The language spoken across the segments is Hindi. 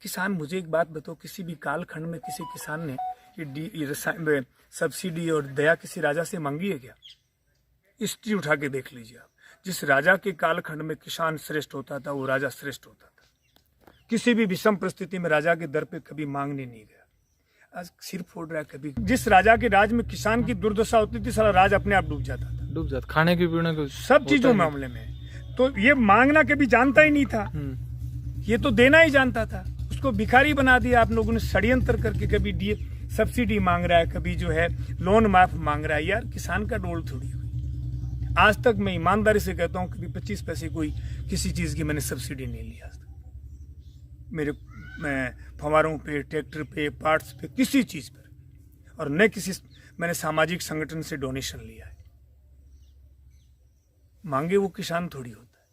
किसान, मुझे एक बात बताओ, किसी भी कालखंड में किसी किसान ने ये सब्सिडी और दया किसी राजा से मांगी है क्या? हिस्ट्री उठा के देख लीजिए आप। जिस राजा के कालखंड में किसान श्रेष्ठ होता था वो राजा श्रेष्ठ होता था। किसी भी विषम परिस्थिति में राजा के दर पे कभी मांगने नहीं गया। आज सिर फोड़ रहा है कभी। जिस राजा के राज में किसान की दुर्दशा होती थी, सारा राज अपने आप डूब जाता था, खाने की पीने को सब चीजों मामले में। तो ये मांगना कभी जानता ही नहीं था, ये तो देना ही जानता था। उसको भिखारी बना दिया आप लोगों ने षड्यंत्र करके। कभी सब्सिडी मांग रहा है, कभी जो है लोन माफ मांग रहा है। यार किसान का डोल थोड़ी हुई। आज तक मैं ईमानदारी से कहता हूं कभी 25 पैसे कोई किसी चीज की मैंने सब्सिडी नहीं ली आज तक। मेरे फवारों पे, ट्रैक्टर पे, पार्ट्स पे, किसी चीज पर। और न किसी मैंने सामाजिक संगठन से डोनेशन लिया है। मांगे वो किसान थोड़ी होता है,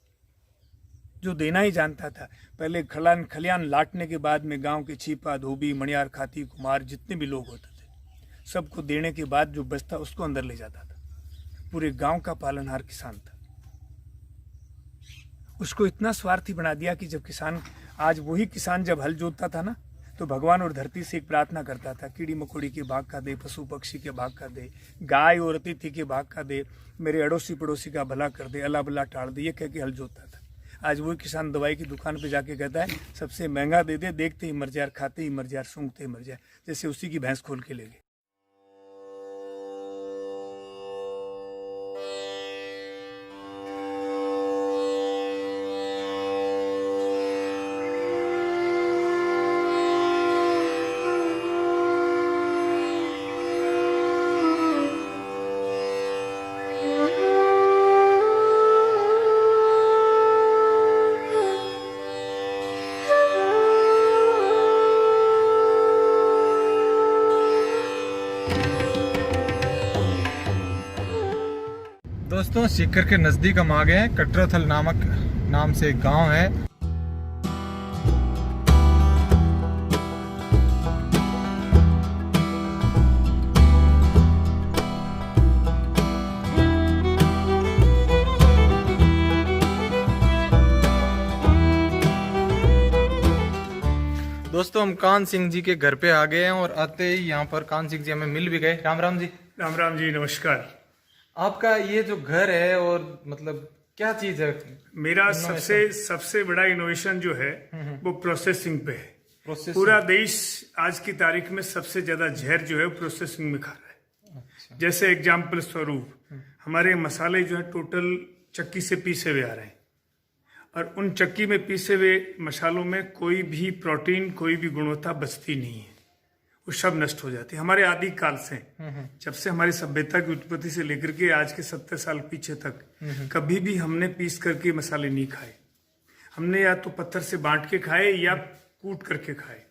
जो देना ही जानता था। पहले खलियान लाटने के बाद में गांव के छिपा, धोबी, मणियार, खाती, कुमार जितने भी लोग होते थे, सबको देने के बाद जो बचता उसको अंदर ले जाता था। पूरे गांव का पालनहार किसान था। उसको इतना स्वार्थी बना दिया कि जब किसान, आज वही किसान जब हल जोतता था ना, तो भगवान और धरती से एक प्रार्थना करता था, कीड़ी मकोड़ी के भाग का दे, पशु पक्षी के भाग का दे, गाय और अतिथि के भाग का दे, मेरे अड़ोसी पड़ोसी का भला कर दे, अल्लाह बल्ला टाल दे, ये कह के हल जोतता था। आज वही किसान दवाई की दुकान पे जाके कहता है सबसे महंगा दे दे, देखते ही मर जाए, खाते ही मर जाए, सूंघते ही मर जाए, जैसे उसी की भैंस खोल के ले गए। दोस्तों, सीकर के नजदीक हम आ गए हैं। कटराथल नामक नाम से एक गांव है। दोस्तों, हम कान सिंह जी के घर पे आ गए हैं और आते ही यहाँ पर कान सिंह जी हमें मिल भी गए। राम राम जी। राम राम जी, नमस्कार। आपका ये जो घर है और मतलब क्या चीज है? मेरा सबसे बड़ा इनोवेशन जो है वो प्रोसेसिंग पे है। पूरा देश आज की तारीख में सबसे ज्यादा जहर जो है प्रोसेसिंग में खा रहा है। अच्छा। जैसे एग्जाम्पल स्वरूप हमारे मसाले जो है टोटल चक्की से पीसे हुए आ रहे हैं, और उन चक्की में पीसे हुए मसालों में कोई भी प्रोटीन, कोई भी गुणवत्ता बचती नहीं है, वो सब नष्ट हो जाती है। हमारे आदि काल से, जब से हमारी सभ्यता की उत्पत्ति से लेकर के आज के 70 साल पीछे तक कभी भी हमने पीस करके मसाले नहीं खाए। हमने या तो पत्थर से बांट के खाए या कूट करके खाए।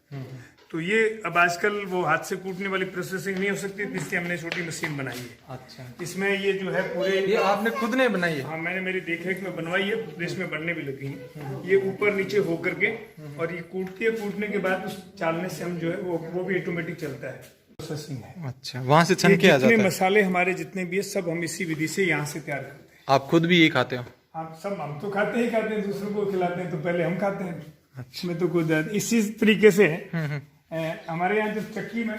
तो ये अब आजकल वो हाथ से कूटने वाली प्रोसेसिंग नहीं हो सकती, इसलिए हमने छोटी मशीन बनाई है। अच्छा। इसमें ये जो है पूरे, ये आपने खुद ने बनाई है? हाँ, मैंने मेरी देखरेख में बनवाई है। देश में बनने भी लगी है। ये ऊपर नीचे हो करके और ये कूटती है। कूटने के बाद उस चालने से हम जो है वो भी ऑटोमेटिक चलता है। प्रोसेसिंग है। अच्छा, वहाँ से छन के आ जाता है। मसाले हमारे जितने भी है सब हम इसी विधि से यहाँ से तैयार करते हैं। आप खुद भी यही खाते हो? हम तो खाते ही खाते हैं, दूसरों को खिलाते हैं तो पहले हम खाते हैं। अच्छा। मैं तो खुद इसी तरीके से हमारे यहाँ जब चक्की में,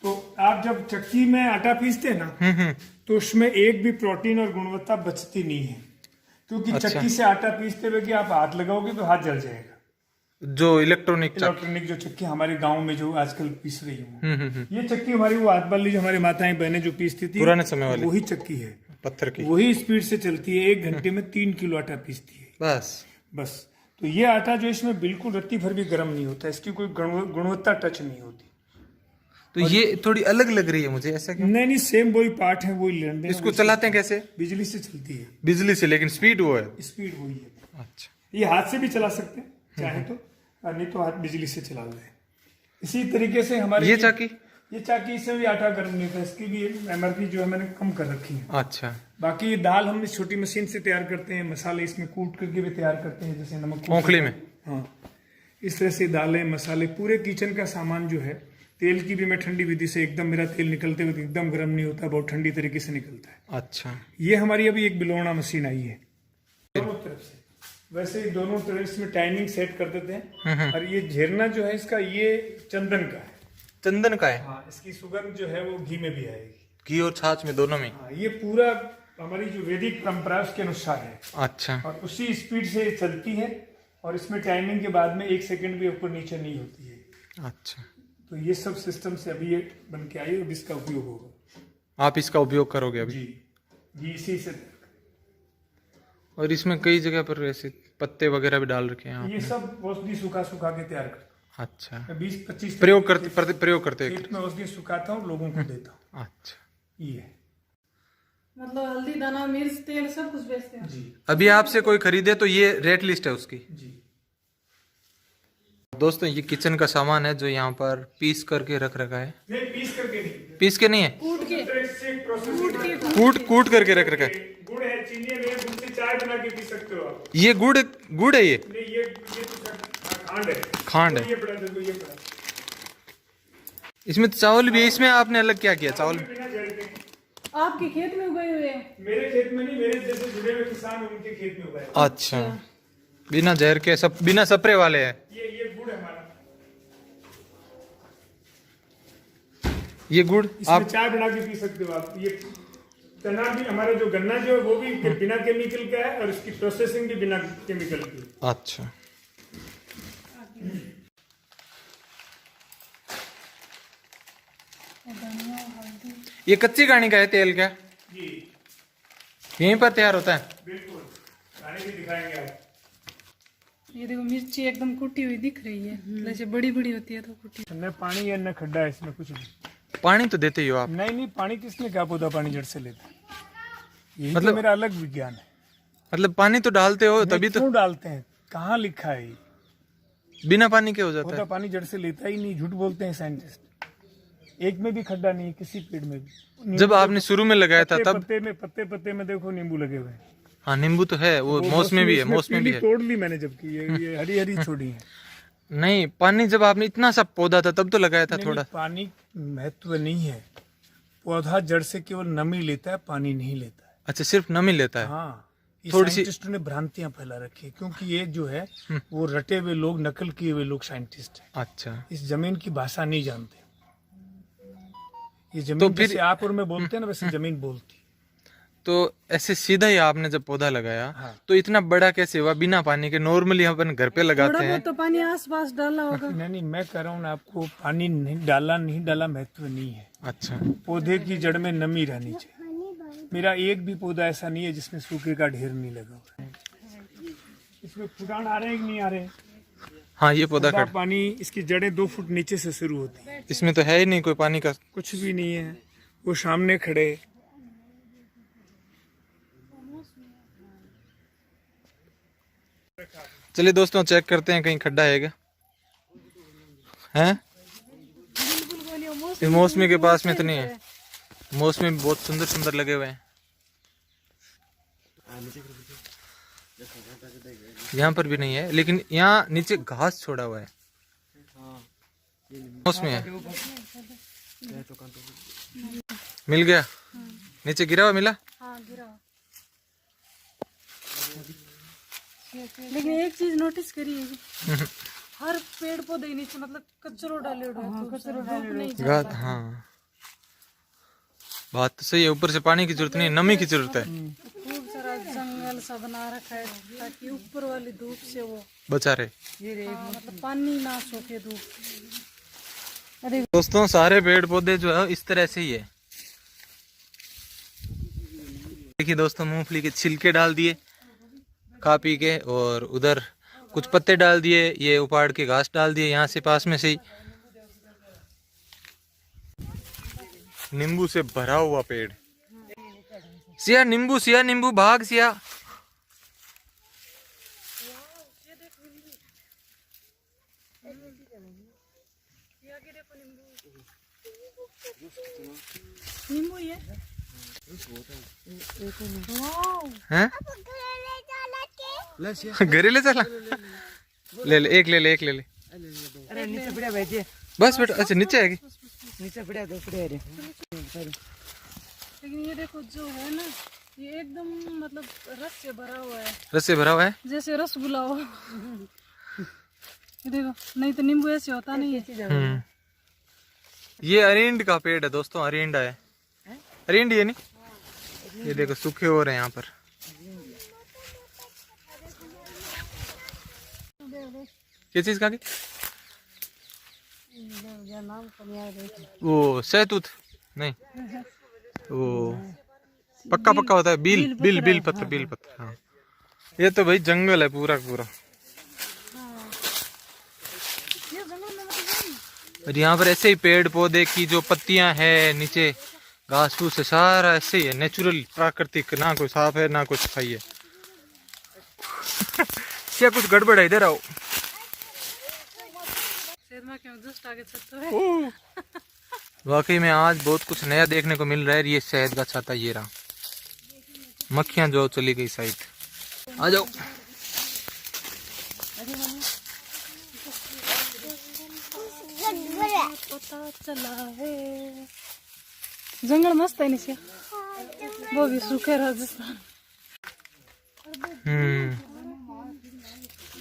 तो आप जब चक्की में आटा पीसते हैं ना, तो उसमें एक भी प्रोटीन और गुणवत्ता बचती नहीं है, क्योंकि अच्छा। चक्की से आटा पीसते हुए कि आप हाथ लगाओगे तो हाथ जल जाएगा। जो इलेक्ट्रॉनिक जो चक्की हमारे गांव में जो आजकल पीस रही है, ये चक्की हमारी वो हाथ वाली जो हमारी माताएं बहनें जो पीसती थी पुराने समय वाली, वही चक्की है, पत्थर की। वही स्पीड से चलती है। 1 घंटे में 3 किलो आटा पीसती है बस। तो ये आटा जो इसमें बिल्कुल रत्ती भर भी गर्म नहीं होता, इसकी कोई गुणवत्ता टच नहीं होती। तो ये थोड़ी अलग लग रही है मुझे, ऐसा क्यों? नहीं, सेम वही पार्ट है, वही लेन देन। इसको चलाते हैं कैसे? बिजली से चलती है। बिजली से, लेकिन स्पीड वो है? स्पीड वही है। अच्छा। ये हाथ से भी चला सकते हैं चाहे तो, नहीं तो हाथ बिजली से चला लें। इसी तरीके से हमारी ये चाकी इसमें भी आटा गर्म नहीं होता। इसकी भी MRP जो है मैंने कम कर रखी है। अच्छा। बाकी दाल हम इस छोटी मशीन से तैयार करते हैं, मसाले इसमें कूट करके भी तैयार करते हैं, जैसे नमक ओखली में। हाँ, इस तरह से दालें, मसाले, पूरे किचन का सामान जो है। तेल की भी मैं ठंडी विधि से, एकदम मेरा तेल निकलते हुए एकदम गर्म नहीं होता, बहुत ठंडी तरीके से निकलता है। अच्छा। ये हमारी अभी एक बिलोना मशीन आई है दोनों तरफ से। वैसे ही दोनों तरह इसमें टाइमिंग सेट कर देते हैं। और ये झरना जो है इसका ये चंदन का है। चंदन का है। हाँ, इसकी सुगंध जो है वो घी में भी आएगी। घी और छाछ में दोनों में। हाँ, ये पूरा हमारी जो वैदिक परंपरा है उसके अनुसार है। अच्छा। और उसी स्पीड से ये चलती है और इसमें टाइमिंग के बाद में 1 सेकंड भी ऊपर नीचे नहीं होती है। अच्छा, तो ये सब सिस्टम से अभी ये बन के आई, अब इसका उपयोग होगा। आप इसका उपयोग करोगे अभी? जी इसी से। और इसमें कई जगह पर ऐसे पत्ते वगैरह भी डाल रखे हैं ये सब औषधि सुखा के तैयार करता अच्छा। हूँ। 20-25 प्रयोग करते हैं। खेत में औषधि सुखाता हूँ, लोगों को देता हूँ। अच्छा, ये मतलब हल्दी, दाना, मिर्च, तेल सब कुछ बेचते हैं जी। अभी आपसे कोई खरीदे तो ये रेट लिस्ट है उसकी जी। दोस्तों ये किचन का सामान है जो यहाँ पर पीस करके रख रखा है। नहीं, पीस करके नहीं, पीस के नहीं है, कूट के कूट करके रख रखा है। गुड़ है, चीनी है, मेरे दूध से चाय बना के पी सकते हो आप। ये गुड़ है ये? नहीं, ये तो खांड है। खांड है। ये पड़ा देखो, ये पड़ा। इसमें चावल भी है, इसमें आपने अलग क्या किया? चावल बिना जड़ के। आपके खेत में उगाए हुए हैं? मेरे खेत में नहीं, मेरे जैसे जुड़े हुए किसान उनके खेत में उगाए। अच्छा, बिना जहर के, सब बिना स्प्रे वाले है। ये गुड़ है हमारा। ये गुड़ इसमें आप चाय बना के पी सकते हो आप। ये चना भी हमारा जो गन्ना जो है वो भी बिना केमिकल का है और इसकी प्रोसेसिंग भी बिना केमिकल की। अच्छा। ये कच्ची घानी का है तेल क्या? जी यहीं पर तैयार होता है? बिल्कुल, खाने भी दिखाएंगे आप। ये देखो मिर्ची एकदम कुटी हुई दिख रही है, जैसे बड़ी बड़ी होती है तो कुटी। न पानी है न खड्डा है इसमें कुछ भी। पानी तो देते ही हो आप? नहीं, पानी किसने कहा पौधा पानी जड़ से लेता है? यही मतलब तो मेरा अलग विज्ञान है। मतलब पानी तो डालते हो तभी तो? क्यों डालते हैं? कहाँ लिखा है ये? बिना पानी के हो जाता पौधा है? पानी जड़ से लेता ही नहीं, झूठ बोलते हैं साइंटिस्ट। एक में भी खड्डा नहीं है, किसी पेड़ में भी। जब आपने शुरू में लगाया था तब? पत्ते में देखो नींबू लगे हुए हैं। हाँ, नींबू तो है, वो मौसमी भी है, मौसमी भी है। तोड़ ली मैंने, जबकि ये हरी हरी छोड़ी है। नहीं, पानी जब आपने इतना सा पौधा था तब तो लगाया था थोड़ा। पानी महत्व नहीं है, पौधा जड़ से केवल नमी लेता है, पानी नहीं लेता है। अच्छा, सिर्फ नमी लेता है? हाँ, थोड़ी सी साइंटिस्टों ने भ्रांतियां फैला रखी है, क्योंकि ये जो है वो रटे हुए लोग, नकल किए हुए लोग साइंटिस्ट हैं। अच्छा। इस जमीन की भाषा नहीं जानते। ये तो जमीन फिर जैसे आप और मैं बोलते हैं ना, वैसे जमीन बोलती। तो ऐसे सीधा ही आपने जब पौधा लगाया हाँ। तो इतना बड़ा कैसे हुआ बिना पानी के? नॉर्मली अपन घर पे लगाते थोड़ा हैं। बहुत तो पानी आस पास डाला होगा। नहीं, मैं कह रहा हूँ ना आपको, पानी नहीं डाला महत्व नहीं है। अच्छा। पौधे की जड़ में नमी रहनी चाहिए। मेरा एक भी पौधा ऐसा नहीं है जिसमें सूखे का ढेर नहीं लगा हुआ है। इसमें फुटान आ रहे हैं कि नहीं आ रहे? हाँ, ये पौधा खड़ा। पानी, इसकी जड़ें 2 फुट नीचे से शुरू होती है। इसमें तो है ही नहीं कोई पानी का। कुछ भी नहीं है, वो सामने खड़े। चलिए दोस्तों, चेक करते हैं कहीं खड्डा है क्या? हैं? मौसमी के पास में तो नहीं है। मौसमी बहुत सुंदर सुंदर लगे हुए हैं। यहाँ पर भी नहीं है, लेकिन यहाँ नीचे घास छोड़ा हुआ है। मौसमी है। मिल गया? नीचे गिरा हुआ मिला? हाँ, गिरा। लेकिन एक चीज नोटिस करिए, हर पेड़ पौधे नीचे मतलब कचरो डाले हुए हैं, कचरो नहीं घास। हाँ, बात तो सही है। ऊपर से पानी की जरूरत नहीं है, नमी की जरूरत है। खूब सारा जंगल सा बना रखा है ताकि ऊपर वाली धूप से वो बचा रहे। हाँ, मतलब पानी ना सूखे धूप। अरे दोस्तों, सारे पेड़ पौधे जो है इस तरह से ही है। देखिए दोस्तों, मूंगफली के छिलके डाल दिए खा पी के, और उधर कुछ पत्ते डाल दिए, ये उपाड़ के घास डाल दिए यहाँ से पास में से ही। नींबू से भरा हुआ पेड़। सिया नींबू भाग सिया। नींबू ये हैं? घरे ले चला? एक ले ले। अरे नीचे बढ़िया बैठिए। बस बेटा। अच्छा, नीचे है नीचे बढ़िया दो बढ़िया रे। लेकिन ये देखो जो है ना, ये एकदम मतलब रस से भरा हुआ है, रस से भरा हुआ है। जैसे रसगुल्ला हो। ये देखो, नहीं तो नींबू ऐसे होता नहीं है। ये अरिंड का पेड़ है दोस्तों, अरिंडा है, अरिंड ये नहीं, ये देखो सूखे हो रहे हैं यहाँ पर। किस चीज का? वो सहतूत नहीं, वो पक्का पक्का होता है, बील बील बील पत्र, बील पत्र। हाँ, ये तो भाई जंगल है पूरा पूरा। और यहाँ पर ऐसे ही पेड़ पौधे की जो पत्तियां है, नीचे घास फूस है, सारा ऐसे ही है, नेचुरल प्राकृतिक, ना कोई साफ है ना कुछ सफाई है। क्या कुछ गड़बड़ है इधर आओ। वाकई में आज बहुत कुछ नया देखने को मिल रहा है। ये शहद का छाता, ये रहा, मक्खियां जो चली गई साइड। आ जाओ। पता चला है जंगल मस्त है नीचे, वो भी सूखे राजस्थान।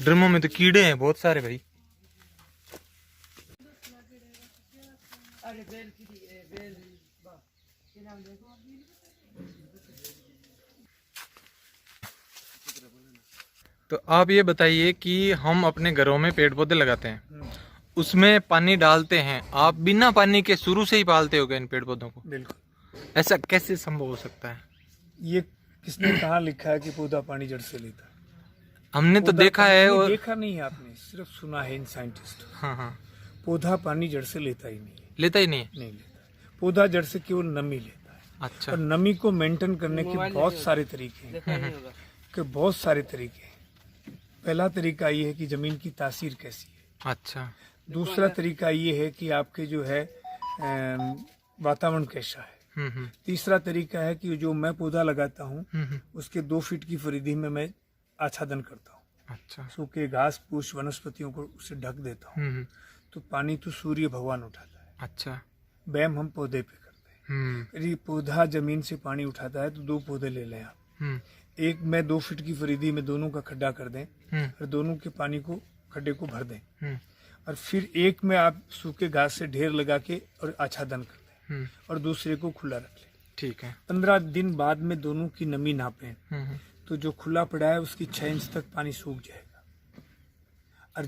ड्रमों में तो कीड़े हैं बहुत सारे भाई। तो आप ये बताइए कि हम अपने घरों में पेड़ पौधे लगाते हैं, उसमें पानी डालते हैं, आप बिना पानी के शुरू से ही पालते होगे इन पेड़ पौधों को? बिल्कुल। ऐसा कैसे संभव हो सकता है? ये किसने कहाँ लिखा है कि पौधा पानी जड़ से लेता है? हमने तो देखा है। और देखा नहीं है आपने, सिर्फ सुना है इन साइंटिस्ट। हाँ हाँ, पौधा पानी जड़ से लेता ही नहीं है। लेता ही नहीं है। नहीं लेता। पौधा जड़ से केवल नमी लेता है। अच्छा। और नमी को मेंटेन करने के बहुत सारे तरीके हैं, कि बहुत सारे तरीके हैं। पहला तरीका ये है कि जमीन की तासीर कैसी है। अच्छा। दूसरा तरीका ये है कि आपके जो है वातावरण कैसा है। तीसरा तरीका है कि जो मैं पौधा लगाता हूँ उसके 2 फीट की परिधि में मैं आच्छादन करता हूँ। अच्छा। सूखे घास फूस वनस्पतियों को उसे ढक देता हूँ। तो पानी तो सूर्य भगवान उठाता है। अच्छा। व्यायाम हम पौधे पे करते हैं। यदि पौधा जमीन से पानी उठाता है तो 2 पौधे ले लें आप। एक में 2 फीट की परिधि में दोनों का खड्डा कर दें और दोनों के पानी को खड्डे को भर दें। और फिर एक में आप सूखे घास से ढेर लगा के और आच्छादन कर दें और दूसरे को खुला रख लें। ठीक है। 15 दिन बाद में दोनों की नमी नापें तो जो खुला पड़ा है उसकी 6 इंच तक पानी सूख जाएगा, और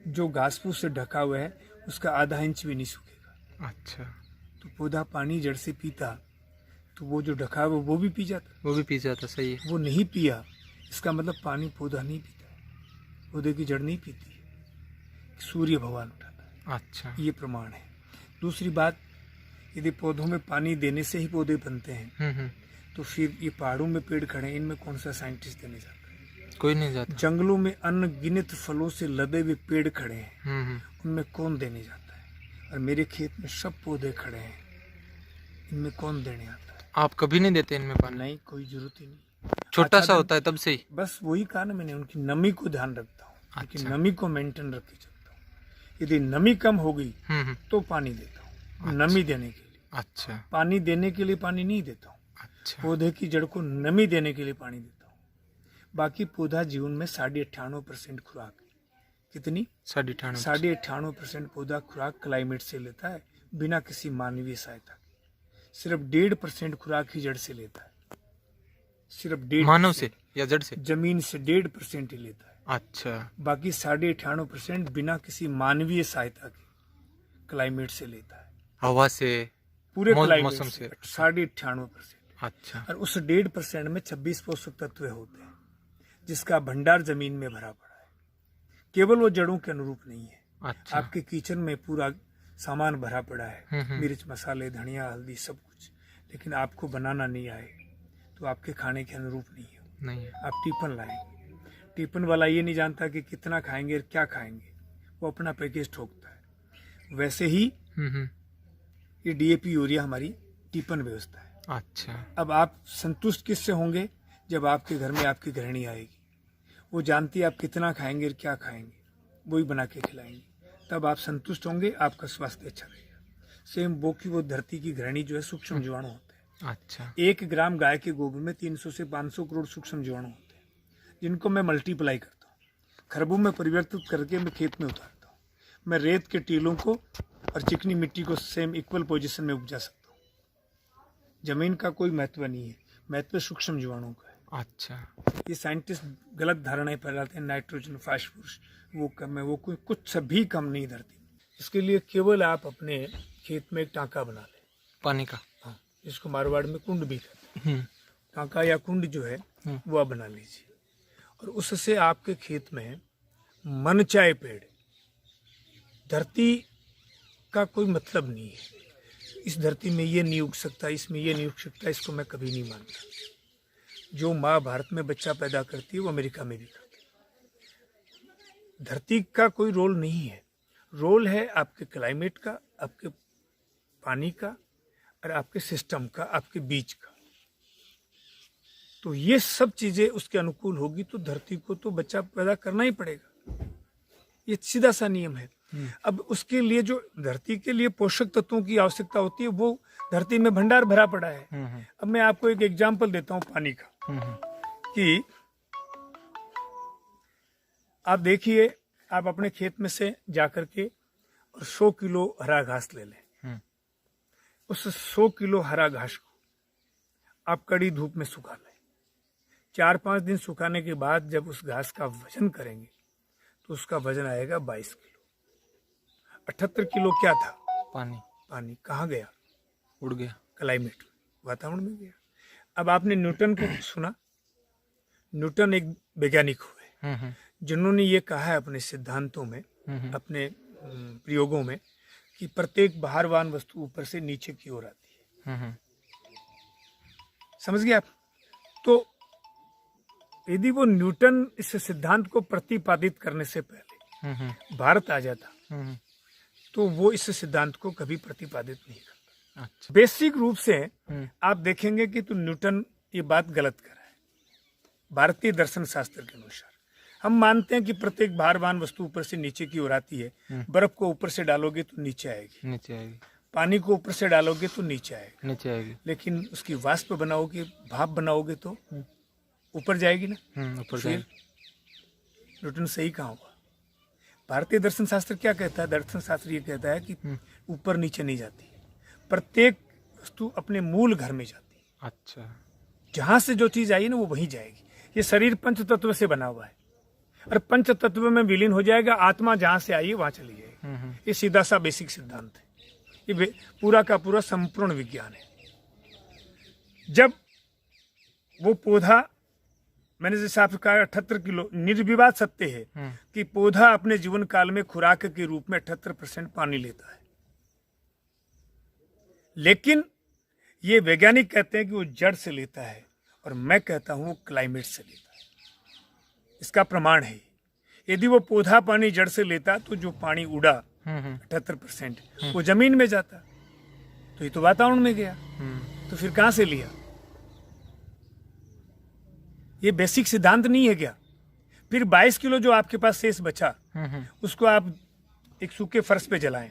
जो घास फूस से ढका हुआ है उसका आधा इंच भी नहीं सूखेगा। अच्छा। तो पौधा पानी जड़ से पीता तो वो जो ढका है वो भी पी जाता। वो भी पी जाता, सही है। वो नहीं पिया, इसका मतलब पानी पौधा नहीं पीता, पौधे की जड़ नहीं पीती, सूर्य भगवान उठाता है। अच्छा। ये प्रमाण है। दूसरी बात, यदि पौधों में पानी देने से ही पौधे बनते हैं तो फिर ये पहाड़ों में पेड़ खड़े हैं, इनमें कौन सा साइंटिस्ट देने जाता है? कोई नहीं जाता। जंगलों में अनगिनत फलों से लदे हुए पेड़ खड़े हैं, उनमें कौन देने जाता है? और मेरे खेत में सब पौधे खड़े हैं, इनमें कौन देने आता है? आप कभी नहीं देते इनमें पानी? नहीं, कोई जरूरत ही नहीं। छोटा सा होता है तब से ही। बस वही कहा ना मैंने, उनकी नमी को ध्यान रखता हूँ। अच्छा। नमी को मेंटेन रख के चलता हूँ। यदि नमी कम हो गई तो पानी देता हूँ। अच्छा। नमी देने के लिए। अच्छा। पानी देने के लिए पानी नहीं देता हूँ। अच्छा। पौधे की जड़ को नमी देने के लिए पानी देता हूँ। बाकी पौधा जीवन में 98.5% खुराक, कितनी? 98.5% पौधा खुराक क्लाइमेट से लेता है, बिना किसी मानवीय सहायता के। सिर्फ 1.5% खुराक ही जड़ से लेता है, सिर्फ 1.5%। मानव से या जड़ से? जमीन से 1.5% ही लेता है। अच्छा। बाकी 98.5% बिना किसी मानवीय सहायता के क्लाइमेट से लेता है, हवा से, पूरे मौसम से। 98%। अच्छा। और उस 1.5% में 26 पोषक तत्व होते हैं, जिसका भंडार जमीन में भरा पड़ा है। केवल वो जड़ों के अनुरूप नहीं है। अच्छा। आपके किचन में पूरा सामान भरा पड़ा है, मिर्च मसाले धनिया हल्दी सब कुछ, लेकिन आपको बनाना नहीं आए तो आपके खाने के अनुरूप नहीं है। आप टिफिन लाएंगे, टिफिन वाला ये नहीं जानता कि कितना खाएंगे और क्या खाएंगे, वो अपना पैकेज ठोकता है। वैसे ही ये डीएपी यूरिया हमारी टिफिन व्यवस्था है। अच्छा। अब आप संतुष्ट किससे होंगे? जब आपके घर में आपकी गृहिणी आएगी, वो जानती है आप कितना खाएंगे और क्या खाएंगे, वही बना के खिलाएंगे, तब आप संतुष्ट होंगे, आपका स्वास्थ्य अच्छा रहेगा। सेम वो की वो धरती की गृहिणी जो है सूक्ष्म जीवाणु होते हैं, अच्छा। 1 ग्राम गाय के गोबर में 300 से 500 करोड़ सूक्ष्म जीवाणु होते हैं, जिनको मैं मल्टीप्लाई करता हूँ, खरबों में परिवर्तित करके मैं खेत में उतारता हूँ। मैं रेत के टीलों को और चिकनी मिट्टी को सेम इक्वल पोजीशन में उपजा सकता हूँ। जमीन का कोई महत्व नहीं है, महत्व सूक्ष्म जीवाणुओं का है। अच्छा। ये साइंटिस्ट गलत धारणाएं फैलाते हैं, नाइट्रोजन फास्फोरस वो कम है, वो कुछ भी कम नहीं धरती। इसके लिए केवल आप अपने खेत में एक टांका बना लें पानी का। हाँ, जिसको मारवाड़ में कुंड भी कहते हैं। टांका या कुंड जो है वो आप बना लीजिए, और उससे आपके खेत में मनचाहे पेड़, धरती का कोई मतलब नहीं है, इस धरती में ये नहीं उग सकता, इसमें ये नहीं उग सकता, इसको मैं कभी नहीं मानता। जो माँ भारत में बच्चा पैदा करती है वो अमेरिका में भी करती है। धरती का कोई रोल नहीं है, रोल है आपके क्लाइमेट का, आपके पानी का और आपके सिस्टम का, आपके बीज का। तो ये सब चीजें उसके अनुकूल होगी तो धरती को तो बच्चा पैदा करना ही पड़ेगा, ये सीधा सा नियम है। अब उसके लिए जो धरती के लिए पोषक तत्वों की आवश्यकता होती है वो धरती में भंडार भरा पड़ा है। अब मैं आपको एक एग्जांपल देता हूँ पानी का, कि आप देखिए, आप अपने खेत में से जाकर के और 100 किलो हरा घास ले लें। उस 100 किलो हरा घास को आप कड़ी धूप में सुखा लें। 4-5 दिन सुखाने के बाद जब उस घास का वजन करेंगे तो उसका वजन आएगा 22 किलो। 78 किलो क्या था? पानी। पानी कहाँ गया? उड़ गया, क्लाइमेट, वातावरण में गया। अब आपने न्यूटन को सुना? न्यूटन एक वैज्ञानिक हुए जिन्होंने ये कहा है अपने सिद्धांतों में, अपने प्रयोगों में, कि प्रत्येक भारवान वस्तु ऊपर से नीचे की ओर आती है। समझ गए आप? तो यदि वो न्यूटन इस सिद्धांत को प्रतिपादित करने से पहले भारत आ जाता तो वो इस सिद्धांत को कभी प्रतिपादित नहीं करता। अच्छा। बेसिक रूप से आप देखेंगे कि तो न्यूटन ये बात गलत कर रहा है। भारतीय दर्शन शास्त्र के अनुसार हम मानते हैं कि प्रत्येक भारवान वस्तु ऊपर से नीचे की ओर आती है। बर्फ को ऊपर से डालोगे तो नीचे आएगी, नीचे आएगी। पानी को ऊपर से डालोगे तो नीचे आएगी, नीचे आएगी। लेकिन उसकी वाष्प बनाओगे, भाप बनाओगे तो ऊपर जाएगी ना। ऊपर फिर जाएगी। न्यूटन सही कहाँ हुआ? भारतीय दर्शन शास्त्र क्या कहता है? दर्शन शास्त्र ये कहता है कि ऊपर नीचे नहीं जाती, प्रत्येक वस्तु अपने मूल घर में जाती है। अच्छा। जहां से जो चीज आई ना वो वहीं जाएगी। ये शरीर पंच तत्व से बना हुआ है और पंच तत्व में विलीन हो जाएगा। आत्मा जहां से आई है वहां चली जाएगी। ये सीधा सा बेसिक सिद्धांत है, ये पूरा का पूरा संपूर्ण विज्ञान है। जब वो पौधा, मैंने जैसे आपसे कहा 78 किलो, निर्विवाद सत्य है कि पौधा अपने जीवन काल में खुराक के रूप में 78% पानी लेता है, लेकिन ये वैज्ञानिक कहते हैं कि वो जड़ से लेता है और मैं कहता हूं वो क्लाइमेट से लेता है। इसका प्रमाण है, यदि वो पौधा पानी जड़ से लेता तो जो पानी उड़ा 78% वो जमीन में जाता, तो ये तो वातावरण में गया, तो फिर कहां से लिया? ये बेसिक सिद्धांत नहीं है क्या? फिर 22 किलो जो आपके पास शेष बचा उसको आप एक सूखे फर्श पे जलाएं,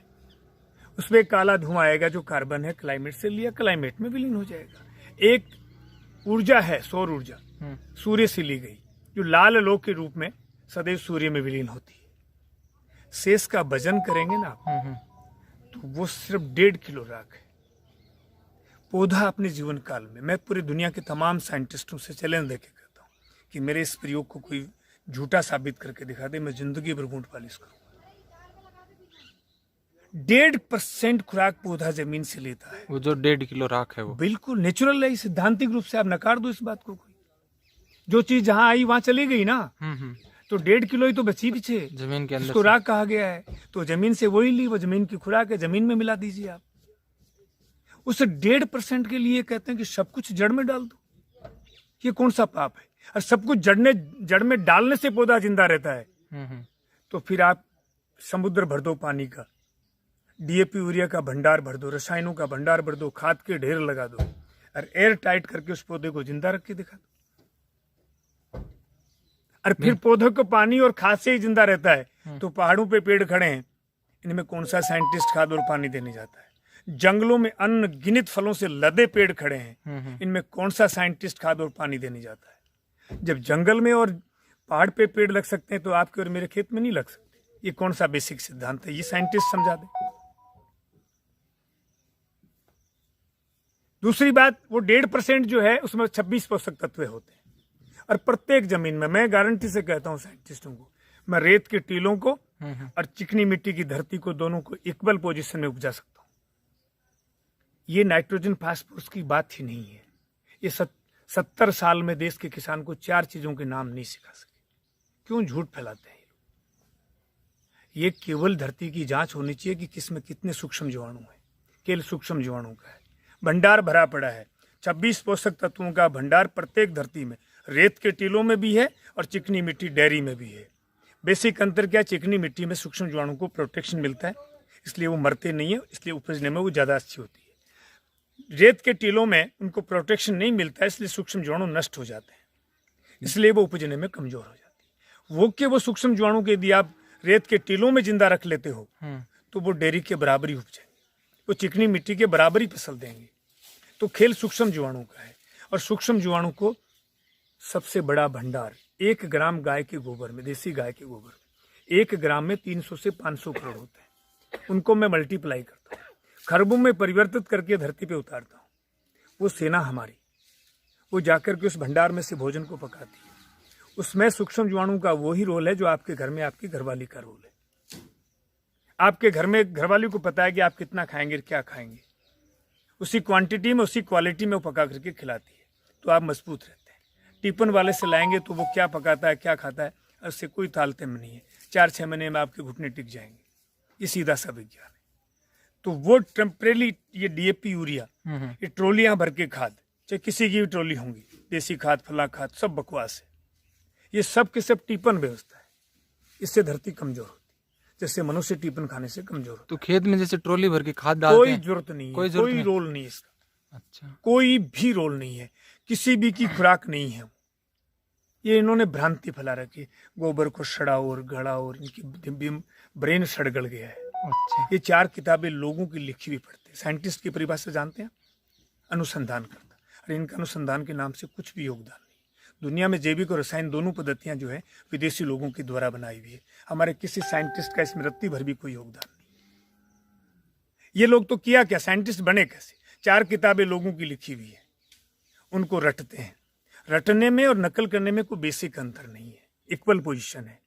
उसमें काला धुआं आएगा जो कार्बन है, क्लाइमेट से लिया, क्लाइमेट में विलीन हो जाएगा। एक ऊर्जा है सौर ऊर्जा, सूर्य से ली गई, जो लाल लोक के रूप में सदैव सूर्य में विलीन होती है। शेष का वजन करेंगे ना तो वो सिर्फ 1.5 किलो राख है। पौधा अपने जीवन काल में, मैं पूरी दुनिया के तमाम साइंटिस्टों से चैलेंज देके कहता हूँ कि मेरे इस प्रयोग को कोई झूठा साबित करके दिखा दे, मैं जिंदगी भर बूंद पालिश करूंगा। 1.5% खुराक पौधा जमीन से लेता है। वो जो 1.5 किलो राख है वो बिल्कुल नेचुरल है, सिद्धांतिक रूप से आप नकार दो इस बात को। कोई जो चीज जहां आई वहां चली गई ना, तो 1.5 किलो ही तो बची पीछे जमीन के अंदर, उसको राख कहा गया है। तो जमीन से वही ली, वो जमीन की खुराक है, जमीन में मिला दीजिए आप। उस 1.5% के लिए कहते हैं कि सब कुछ जड़ में डाल दो। ये कौन सा पाप है? और सब कुछ जड़ में डालने से पौधा जिंदा रहता है। तो फिर आप समुद्र भर दो पानी का, डीएपी यूरिया का भंडार भर दो, रसायनों का भंडार भर दो, खाद के ढेर लगा दो और एयर टाइट करके उस पौधे को जिंदा रख के दिखा दो। और फिर पौधों को पानी और खाद से ही जिंदा रहता है। तो पहाड़ों पे पेड़ खड़े हैं, इनमें कौन सा साइंटिस्ट खाद और पानी देने जाता है? जंगलों में अनगिनत फलों से लदे पेड़ खड़े हैं, इनमें कौन सा साइंटिस्ट खाद और पानी देने जाता है? जब जंगल में और पहाड़ पे पेड़ लग सकते हैं तो आपके और मेरे खेत में नहीं लग सकते। ये कौन सा बेसिक सिद्धांत है? ये साइंटिस्ट समझा दे। दूसरी बात, वो 1.5% जो है उसमें 26 पोषक तत्व होते हैं, और प्रत्येक जमीन में, मैं गारंटी से कहता हूं साइंटिस्टों को, मैं रेत के टीलों को और चिकनी मिट्टी की धरती को, दोनों को इक्वल पोजीशन में उपजा सकता हूं। ये नाइट्रोजन फास्फोरस की बात ही नहीं है। ये 70 साल में देश के किसान को 4 चीजों के नाम नहीं सिखा सके। क्यों झूठ फैलाते हैं ये? केवल धरती की जांच होनी चाहिए कि किसमें कितने सूक्ष्म जीवाणु हैं। केवल सूक्ष्म जीवाणु का है, भंडार भरा पड़ा है। 26 पोषक तत्वों का भंडार प्रत्येक धरती में, रेत के टीलों में भी है और चिकनी मिट्टी डेयरी में भी है। बेसिक अंतर क्या? चिकनी मिट्टी में सूक्ष्म जीवाणु को प्रोटेक्शन मिलता है, इसलिए वो मरते नहीं है, इसलिए उपजने में वो ज़्यादा अच्छी होती है। रेत के टीलों में उनको प्रोटेक्शन नहीं मिलता है, इसलिए सूक्ष्म जीवाणु नष्ट हो जाते हैं, इसलिए वो उपजने में कमजोर हो जाती है। वो सूक्ष्म जीवाणु के यदि आप रेत के टीलों में जिंदा रख लेते हो तो वो डेयरी के बराबर ही उपजेंगे, वो चिकनी मिट्टी के बराबर ही फसल देंगे। तो खेल सूक्ष्म जीवाणु का है, और सूक्ष्म जीवाणु को सबसे बड़ा भंडार 1 ग्राम गाय के गोबर में, देसी गाय के गोबर में 1 ग्राम में 300 से 500 करोड़ होते हैं। उनको मैं मल्टीप्लाई करता हूँ, खरबों में परिवर्तित करके धरती पे उतारता हूँ। वो सेना हमारी, वो जाकर के उस भंडार में से भोजन को पकाती है। उसमें सूक्ष्म जीवाणु का वही रोल है जो आपके घर में आपकी घरवाली का रोल है। आपके घर में घरवाली को पता है कि आप कितना खाएंगे, क्या खाएंगे, उसी क्वांटिटी में, उसी क्वालिटी में वो पका करके खिलाती है, तो आप मजबूत रहते हैं। टिफिन वाले से लाएंगे तो वो क्या पकाता है, क्या खाता है, उससे कोई तालतम नहीं है। 4-6 महीने में आपके घुटने टिक जाएंगे। ये सीधा सा विज्ञान है। तो वो टेम्परेली, ये डीएपी, यूरिया, ये ट्रॉलियां भर के खाद, चाहे किसी की भी ट्रॉली होंगी, देसी खाद, फला खाद, सब बकवास है। ये सब के सब टीपन व्यवस्था है, इससे धरती कमजोर होती है, जैसे मनुष्य टीपन खाने से कमजोर होता है। तो खेत में जैसे ट्रॉली भर के खाद डालते कोई हैं, जरूरत नहीं है, कोई रोल नहीं है इसका। अच्छा, कोई भी रोल नहीं है, किसी भी की खुराक नहीं है। ये इन्होंने भ्रांति फैला रखी, गोबर को सड़ाओ और गड़ाओ, और इनकी ब्रेन सड़गड़ गया है। अच्छा। ये 4 किताबें लोगों की लिखी हुई पढ़ते हैं। साइंटिस्ट की परिभाषा जानते हैं? अनुसंधान करता। अरे इनका अनुसंधान के नाम से कुछ भी योगदान नहीं। दुनिया में जैविक और रसायन दोनों पद्धतियां जो है विदेशी लोगों के द्वारा बनाई हुई है। हमारे किसी साइंटिस्ट का इसमें रत्ती भर भी कोई योगदान नहीं। ये लोग तो किया क्या, साइंटिस्ट बने कैसे? 4 किताबें लोगों की लिखी हुई है, उनको रटते हैं। रटने में और नकल करने में कोई बेसिक अंतर नहीं है, इक्वल पोजीशन है।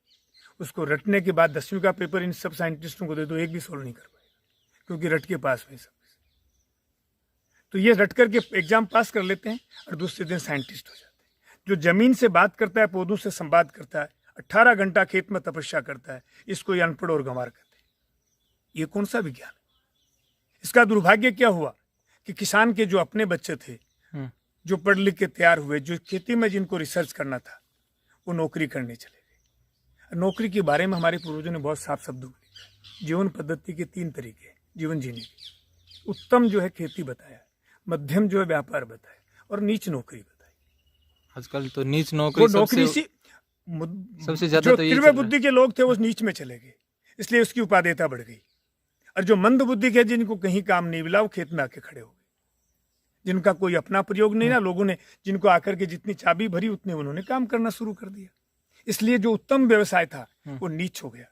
उसको रटने के बाद 10वीं का पेपर इन सब साइंटिस्टों को दे दो, एक भी सोल्व नहीं कर पाएगा, क्योंकि रट के पास में सब। तो ये रट करके एग्जाम पास कर लेते हैं और दूसरे दिन साइंटिस्ट हो जाते हैं। जो जमीन से बात करता है, पौधों से संवाद करता है, 18 घंटा खेत में तपस्या करता है, इसको ये अनपढ़ और गंवार कहते हैं। ये कौन सा विज्ञान है? इसका दुर्भाग्य क्या हुआ कि किसान के जो अपने बच्चे थे, जो पढ़ लिख के तैयार हुए, जो खेती में जिनको रिसर्च करना था, वो नौकरी करने चले गए। नौकरी के बारे में हमारे पूर्वजों ने बहुत साफ शब्दों में लिखा। जीवन पद्धति के 3 तरीके हैं जीवन जीने के। उत्तम जो है खेती बताया, मध्यम जो है व्यापार बताया, और नीच नौकरी बताई। आजकल तो नीच नौकरी सबसे ज्यादा, जो तो तीव्र बुद्धि के लोग थे वो नीच में चले गए, इसलिए उसकी उपादेयता बढ़ गई। और जो मंद बुद्धि के, जिनको कहीं काम नहीं मिला, वो खेत में आके खड़े हो गए। जिनका कोई अपना प्रयोग नहीं ना, लोगों ने जिनको आकर के जितनी चाबी भरी उतने उन्होंने काम करना शुरू कर दिया। इसलिए जो उत्तम व्यवसाय था वो नीच हो गया,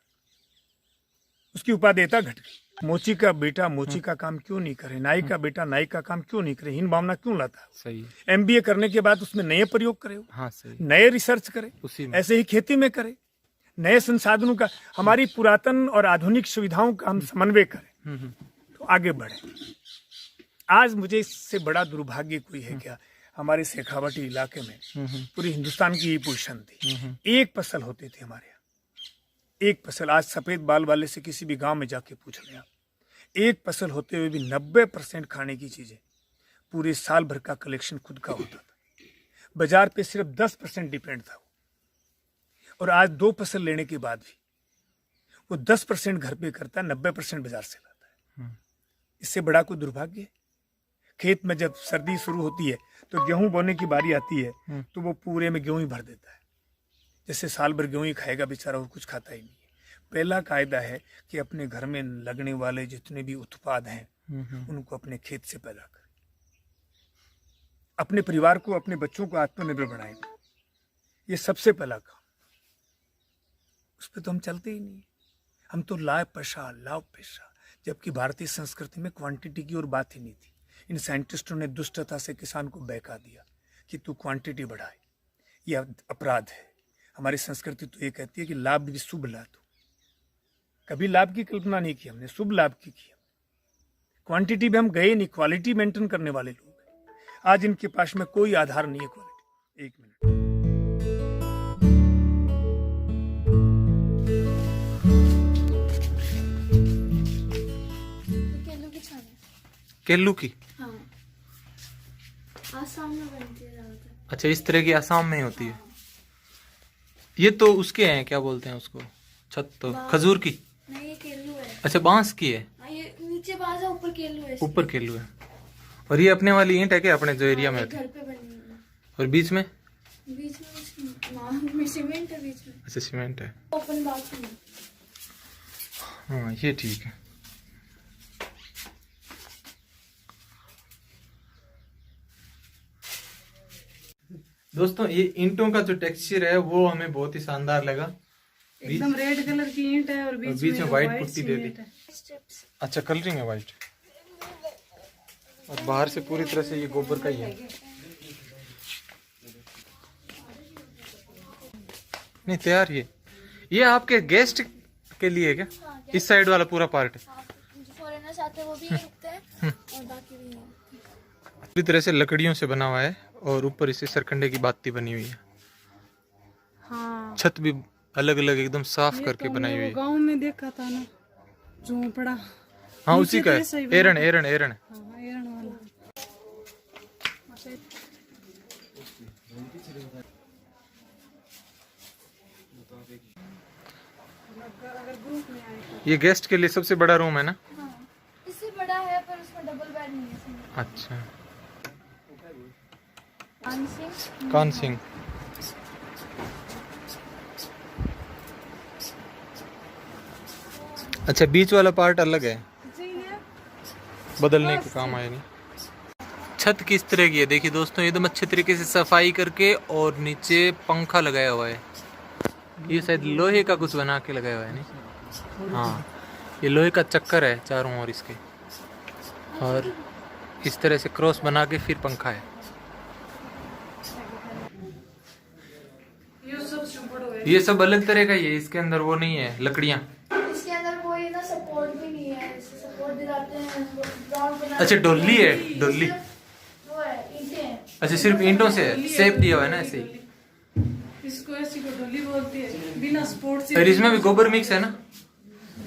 उसकी उपादेयता घट गई। मोची का बेटा मोची का काम क्यों नहीं करे, नाई का बेटा नाई का काम क्यों नहीं करे, हीन भावना क्यों लाता? सही। MBA करने के बाद उसमें नए प्रयोग करे, हाँ, सही। नए रिसर्च करे, ऐसे ही खेती में करे, नए संसाधनों का, हमारी पुरातन और आधुनिक सुविधाओं का हम समन्वय करें तो आगे बढ़े। आज मुझे इससे बड़ा दुर्भाग्य कोई है क्या? हमारे शेखावाटी इलाके में पूरी हिंदुस्तान की ये पोजीशन थी, एक फसल होती थी हमारे यहाँ, एक फसल। आज सफेद बाल वाले से किसी भी गांव में जाके पूछ लें आप, एक फसल होते हुए भी 90% खाने की चीजें, पूरे साल भर का कलेक्शन खुद का होता था। बाजार पे सिर्फ 10% डिपेंड था। और आज 2 फसल लेने के बाद भी वो 10% घर पे करता है, 90% बाजार से लाता है। इससे बड़ा कोई दुर्भाग्य है? खेत में जब सर्दी शुरू होती है तो गेहूं बोने की बारी आती है तो वो पूरे में गेहूं ही भर देता है, जैसे साल भर गेहूं ही खाएगा बेचारा और कुछ खाता ही नहीं है। पहला कायदा है कि अपने घर में लगने वाले जितने भी उत्पाद हैं उनको अपने खेत से पैदा करें, अपने परिवार को, अपने बच्चों को आत्मनिर्भर बनाएं। ये सबसे पहला काम। उस पर तो हम चलते ही नहीं। हम तो लाभ पेशा, जबकि भारतीय संस्कृति में क्वांटिटी की और बात ही नहीं थी। इन साइंटिस्टों ने दुष्टता से किसान को बहका दिया कि तू क्वांटिटी बढ़ाए, यह अपराध है। हमारी संस्कृति तो ये कहती है कि लाभ भी शुभ ला दो। कभी लाभ की कल्पना नहीं की हमने, शुभ लाभ की क्वांटिटी में हम गए नहीं, क्वालिटी मेंटेन करने वाले लोग हैं। आज इनके पास में कोई आधार नहीं है क्वालिटी। एक मिनट, केल्लू की। हाँ, आसाम में बनती है ज्यादातर। अच्छा, इस तरह की आसाम में ही होती है। ये तो उसके हैं, क्या बोलते हैं उसको, छत तो खजूर की। नहीं, ये केल्लू है। अच्छा, बांस की है। ये नीचे बांस है, ऊपर केल्लू है। ऊपर केल्लू है। और ये अपने वाली ईंट है क्या, अपने जो एरिया में होती घर है? पे बनी है। और बीच में में सीमेंट है बीच में। अच्छा, सीमेंट है। Open bathroom. हाँ, ये ठीक है। दोस्तों, ये ईंटों का जो टेक्सचर है वो हमें बहुत ही शानदार लगा। एकदम रेड कलर की ईंट है और बीच में व्हाइट पुट्टी दे दी। अच्छा, कलरिंग है व्हाइट। और बाहर से पूरी तरह से ये गोबर का ही है। नहीं, तैयार। ये आपके गेस्ट के लिए क्या? इस साइड वाला पूरा पार्ट है। जो फॉरेनर्स आते हैं वो भी रुकते हैं और बाकी भी है। पूरी तरह से लकड़ियों से बना हुआ है और ऊपर इसे सरकंडे की बाती बनी हुई है। हाँ, छत भी अलग अलग एकदम साफ करके बनाई हुई है। गांव में देखा था ना, झोंपड़ा। हाँ, उसी का है। एरण एरण एरण। हाँ, एरण वाला। ये गेस्ट के लिए सबसे बड़ा रूम है ना? हाँ, इससे बड़ा है पर उसमें डबल बेड नहीं है इसमें। अच्छा, कान सिंह। अच्छा, बीच वाला पार्ट अलग है, बदलने के काम आए नहीं। छत किस तरह की है देखिए दोस्तों, एकदम अच्छे तरीके से सफाई करके और नीचे पंखा लगाया हुआ है। ये शायद लोहे का कुछ बना के लगाया हुआ है नहीं? हाँ, ये लोहे का चक्कर है चारों ओर इसके, और इस तरह से क्रॉस बना के फिर पंखा है। ये सब अलग तरह का ही है, इसके अंदर वो नहीं है लकड़ियाँ। इसके अंदर कोई ना सपोर्ट भी नहीं है, इसे सपोर्ट दिलाते हैं ग्राउंड बना। अच्छा, डोली है, डोली। वो है, ईंटें हैं। अच्छा, सिर्फ ईंटों से शेप दिया हुआ है ना ऐसे ही। इसको ऐसी को डोली बोलती है, बिना सपोर्ट से। और इसमें भी गोबर मिक्स है ना?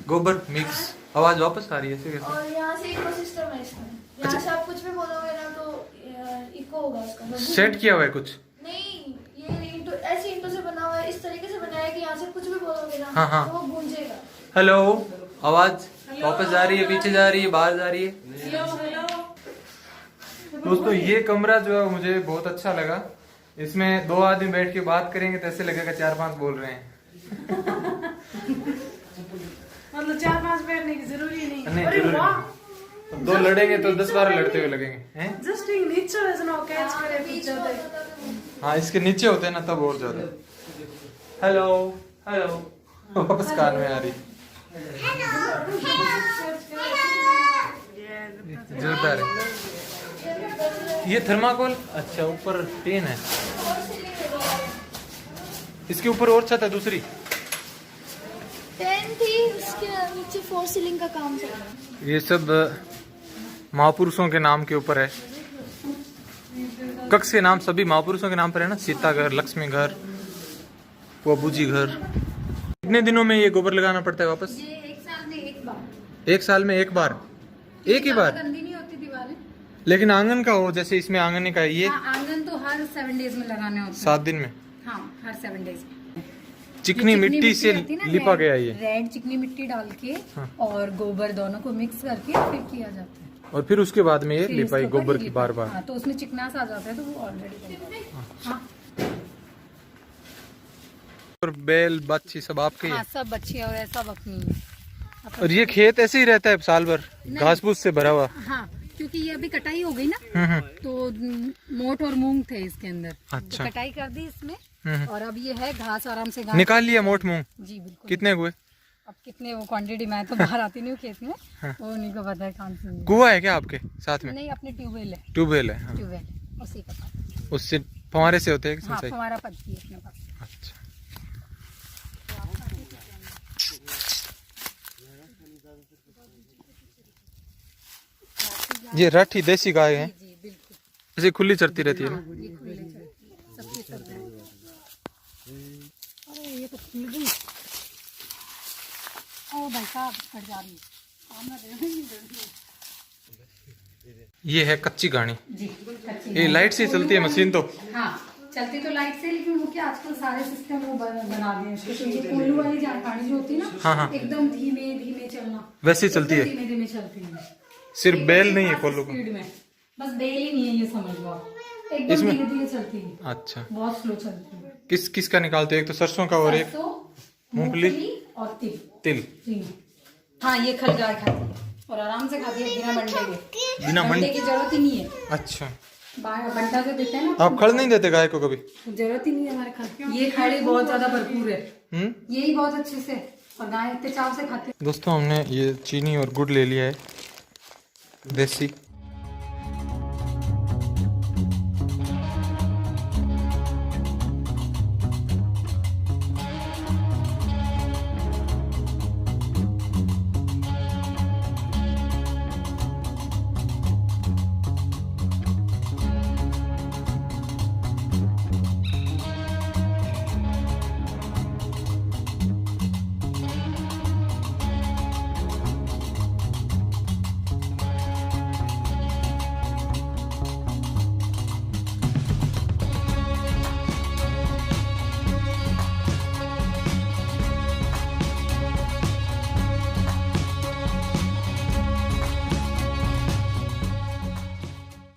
गोबर मिक्स। आवाज वापस आ रही है ऐसे कैसे? और यहाँ से इकोसिस्टम है इसमें। यहाँ से आप कुछ भी बोलोगे ना तो इको होगा उसका। सेट किया हुआ है कुछ? नहीं, ये ईंटों, ऐसी ईंटों से बना हुआ है, इस तरीके से बनाया है कि यहाँ से कुछ भी बोलोगे ना हाँ, हाँ। तो वो गूंजेगा। हेलो, आवाज वापस जा रही है, पीछे जा रही है, बाहर जा रही है। दोस्तों, ये कमरा जो है मुझे बहुत अच्छा लगा। इसमें दो आदमी बैठ के बात करेंगे तो ऐसे लगेगा 4-5 बोल रहे हैं। मतलब 4-5 बैठने की जरूरी नहीं। नहीं, जरूरी नहीं। दो लड़ेंगे तो 10-12 लड़ते हुए लगेंगे हैं? जस्ट नीचे वैसे कैच करे कुछ ज्यादा। हाँ, इसके नीचे होते हैं ना तब और ज्यादा। हेलो हेलो, वापस कान में आ रही। जोरदार है। ये थर्माकोल। अच्छा, ऊपर टीन है, इसके ऊपर और छत है दूसरी। टेन थी, उसके नीचे 4 सीलिंग का काम चल रहा है। ये सब महापुरुषों के नाम के ऊपर है। कक्ष के नाम सभी महापुरुषों के नाम पर है ना? सीता घर, लक्ष्मी घर, बाबूजी घर। कितने दिनों में ये गोबर लगाना पड़ता है वापस? ये 1 साल में एक बार। 1 साल में एक बार? एक ही बार? गंदी नहीं होती दीवारें। लेकिन आंगन का हो, जैसे इसमें आंगन का ये हाँ, आंगन तो हर 7 डेज में लगाने होते हैं। 7 दिन में? हाँ, हर 7 डेज में। चिकनी मिट्टी से रहती है ना, लिपा गया ये। रेड चिकनी मिट्टी डाल के और गोबर दोनों को मिक्स करके फिर किया जाता है। और फिर उसके बाद में ये फिर लिपाई इसके ऊपर गोबर ही की लिपाई। बार बार। हाँ, तो उसमें चिकनास आ जाता है तो वो ऑलरेडी। हाँ, और बैल बच्ची सब आपके ही हाँ, है? सब बच्चे और सब अपनी है। और ये खेत ऐसे ही रहता है साल भर, घास फूस से भरा हुआ? हाँ, क्योंकि ये अभी कटाई हो गई ना, हम्म। तो मोट और मूंग थे इसके अंदर। अच्छा। तो कटाई कर दी इसमें, और अब ये है घास, आराम से घास निकाल लिया मोट मूंग? जी बिल्कुल। कितने हुए? अब कितने वो क्वांटिटी, मैं तो बाहर आती नहीं हूँ खेत में, वो उन्हीं को पता है कौन सी। कुआं है क्या आपके साथ में? नहीं, अपने ट्यूबवेल है, ट्यूबवेल है? हाँ। ट्यूबवेल उसी का पास। उससे फंवारे से होते हैं कि हाँ, सिंचाई? हमारा पत्ती है अपने पास। अच्छा। ये राठी देसी गाय है, जी बिल्कुल। ऐसे खुली चरती रहती है ना? ये खुले चलते हैं, सबके चलते हैं। अरे ये तो खुल गई। ओ भाई साहब, कट जा रही है। सामने देखो। ये है कच्ची घानी। जी, कच्ची। ये लाइट से चलती है मशीन तो? हाँ, चलती तो लाइट से, लेकिन वो क्या आजकल सारे सिस्टम वो बना दिए हैं। तो ये कोयले वाली जानकारी जो होती है ना, हाँ, हाँ। एकदम धीमे धीमे चलना, वैसे ही चलती है? धीमे धीमे चलती है। सिर्फ एकदम बैल नहीं है fast कोल्लू का? स्पीड में, बस बैल ही नहीं है, ये समझ लो आप। एकदम धीरे धीरे चलती है, अच्छा। बहुत स्लो चलती है। किस का निकालते हो? एक तो सरसों का और एक सरसों, मूंगफली और तिल। तिल। तीनों। हाँ, ये खल गाय खाती है और आराम से खाती है, बिना मंडे के। बिना मंडे की जरूरत ही नहीं है। अच्छा। बंटा जो देते हैं ना, आप खड़ नहीं देते गाय को कभी? जरूरत ही नहीं है हमारे खाने। ये खाड़ी बहुत ज्यादा भरपूर है, यही बहुत अच्छे से, और गाय इतने चाव से खाते हैं। दोस्तों हमने ये चीनी और गुड़ ले लिया है देसी।